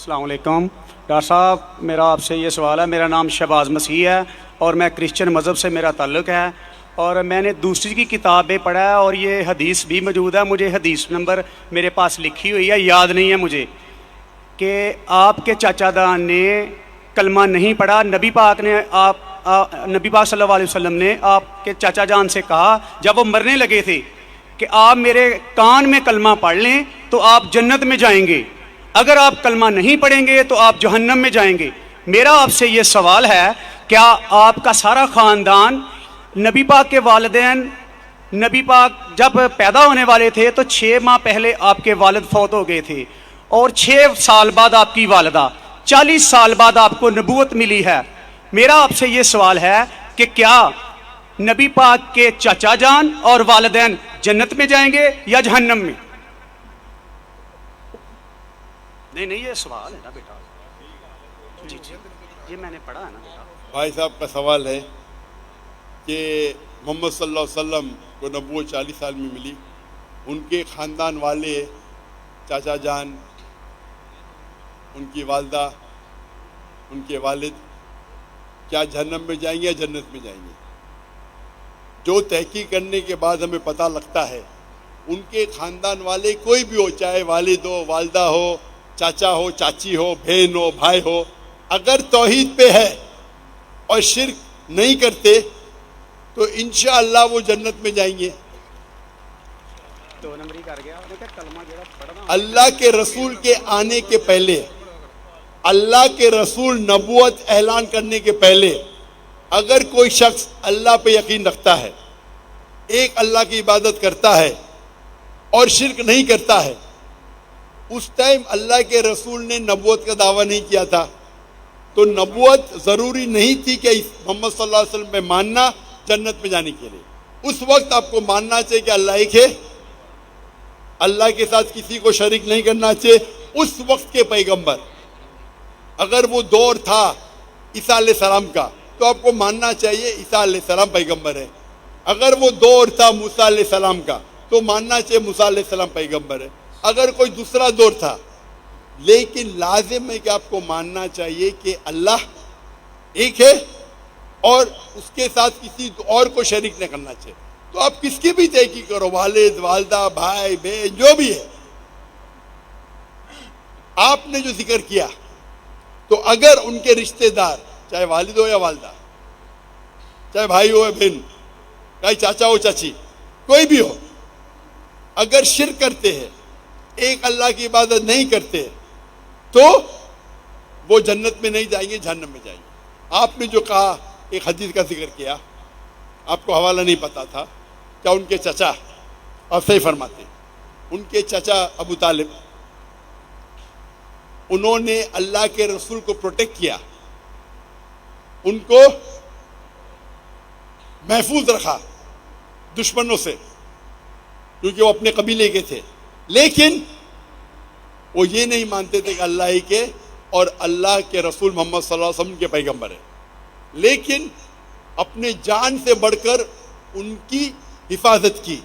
السلام علیکم ڈاکٹر صاحب، میرا آپ سے یہ سوال ہے. میرا نام شہباز مسیح ہے اور میں کرسچن مذہب سے میرا تعلق ہے، اور میں نے دوسری کی کتابیں پڑھا ہے اور یہ حدیث بھی موجود ہے. مجھے حدیث نمبر میرے پاس لکھی ہوئی ہے، یاد نہیں ہے مجھے، کہ آپ کے چاچا دان نے کلمہ نہیں پڑھا. نبی پاک صلی اللہ علیہ وسلم نے آپ کے چاچا جان سے کہا جب وہ مرنے لگے تھے کہ آپ میرے کان میں کلمہ پڑھ لیں تو آپ جنت میں جائیں گے، اگر آپ کلمہ نہیں پڑھیں گے تو آپ جہنم میں جائیں گے. میرا آپ سے یہ سوال ہے، کیا آپ کا سارا خاندان، نبی پاک کے والدین، نبی پاک جب پیدا ہونے والے تھے تو 6 ماہ پہلے آپ کے والد فوت ہو گئے تھے، اور 6 سال بعد آپ کی والدہ، 40 سال بعد آپ کو نبوت ملی ہے. میرا آپ سے یہ سوال ہے کہ کیا نبی پاک کے چاچا جان اور والدین جنت میں جائیں گے یا جہنم میں؟ نہیں یہ سوال ہے نا بیٹا. جی یہ میں نے پڑھا ہے نا بیٹا. بھائی صاحب کا سوال ہے کہ محمد صلی اللہ علیہ وسلم کو نبوت 40 سال میں ملی، ان کے خاندان والے، چاچا جان، ان کی والدہ، ان کے والد کیا جہنم میں جائیں گے یا جنت میں جائیں گے؟ جو تحقیق کرنے کے بعد ہمیں پتہ لگتا ہے، ان کے خاندان والے کوئی بھی ہو، چاہے والد ہو، والدہ ہو، چاچا ہو، چاچی ہو، بہن ہو، بھائی ہو، اگر توحید پہ ہے اور شرک نہیں کرتے تو انشاءاللہ وہ جنت میں جائیں گے. 2 نمبری کر گیا کلمہ جڑا پڑھنا. اللہ کے رسول کے آنے کے پہلے، اللہ کے رسول نبوت اعلان کرنے کے پہلے، اگر کوئی شخص اللہ پہ یقین رکھتا ہے، ایک اللہ کی عبادت کرتا ہے اور شرک نہیں کرتا ہے، اس ٹائم اللہ کے رسول نے نبوت کا دعویٰ نہیں کیا تھا، تو نبوت ضروری نہیں تھی کہ محمد صلی اللہ علیہ وسلم پہ ماننا جنت میں جانے کے لیے. اس وقت آپ کو ماننا چاہیے کہ اللہ ایک ہے، اللہ کے ساتھ کسی کو شریک نہیں کرنا چاہیے. اس وقت کے پیغمبر، اگر وہ دور تھا عیسیٰ علیہ السلام کا تو آپ کو ماننا چاہیے عیسیٰ علیہ السلام پیغمبر ہے. اگر وہ دور تھا موسیٰ علیہ السلام کا تو ماننا چاہیے موسیٰ علیہ السلام پیغمبر ہے. اگر کوئی دوسرا دور تھا، لیکن لازم ہے کہ آپ کو ماننا چاہیے کہ اللہ ایک ہے اور اس کے ساتھ کسی اور کو شریک نہیں کرنا چاہیے. تو آپ کس کی بھی تحقیق کرو، والد، والدہ، بھائی، بہن، جو بھی ہے، آپ نے جو ذکر کیا، تو اگر ان کے رشتہ دار، چاہے والد ہو یا والدہ، چاہے بھائی ہو یا بہن، چاہے چاچا ہو چاچی، کوئی بھی ہو، اگر شرک کرتے ہیں، ایک اللہ کی عبادت نہیں کرتے، تو وہ جنت میں نہیں جائیں گے، جہنم میں جائیں گے. آپ نے جو کہا، ایک حدیث کا ذکر کیا، آپ کو حوالہ نہیں پتا تھا، کیا ان کے چچا، آپ صحیح فرماتے، ان کے چچا ابو طالب، انہوں نے اللہ کے رسول کو پروٹیکٹ کیا، ان کو محفوظ رکھا دشمنوں سے، کیونکہ وہ اپنے قبیلے کے تھے. لیکن وہ یہ نہیں مانتے تھے کہ اللہ ہی کے اور اللہ کے رسول محمد صلی اللہ علیہ وسلم کے پیغمبر ہیں، لیکن اپنے جان سے بڑھ کر ان کی حفاظت کی.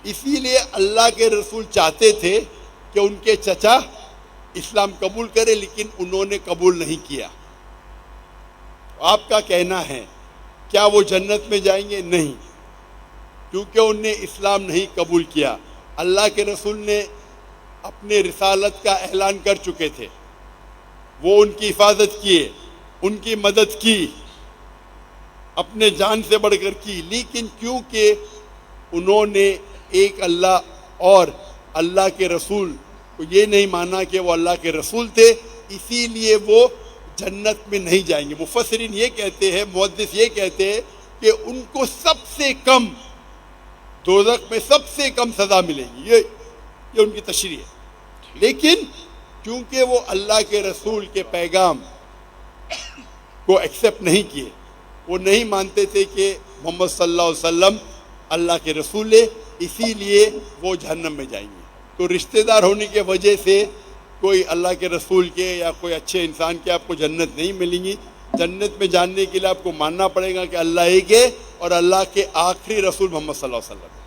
اسی لیے اللہ کے رسول چاہتے تھے کہ ان کے چچا اسلام قبول کرے، لیکن انہوں نے قبول نہیں کیا. آپ کا کہنا ہے کیا وہ جنت میں جائیں گے؟ نہیں، کیونکہ انہوں نے اسلام نہیں قبول کیا. اللہ کے رسول نے اپنے رسالت کا اعلان کر چکے تھے، وہ ان کی حفاظت کیے، ان کی مدد کی، اپنے جان سے بڑھ کر کی. لیکن کیونکہ انہوں نے ایک اللہ اور اللہ کے رسول کو یہ نہیں مانا کہ وہ اللہ کے رسول تھے، اسی لیے وہ جنت میں نہیں جائیں گے. مفسرین یہ کہتے ہیں، محدث یہ کہتے ہیں کہ ان کو سب سے کم دوزخ میں سب سے کم سزا ملے گی، یہ ان کی تشریح ہے. لیکن کیونکہ وہ اللہ کے رسول کے پیغام کو ایکسیپٹ نہیں کیے، وہ نہیں مانتے تھے کہ محمد صلی اللہ علیہ وسلم اللہ کے رسول ہے، اسی لیے وہ جہنم میں جائیں گے. تو رشتہ دار ہونے کی وجہ سے کوئی اللہ کے رسول کے یا کوئی اچھے انسان کے آپ کو جنت نہیں ملیں گی. جنت میں جاننے کے لیے آپ کو ماننا پڑے گا کہ اللہ ایک ہے اور اللہ کے آخری رسول محمد صلی اللہ علیہ وسلم.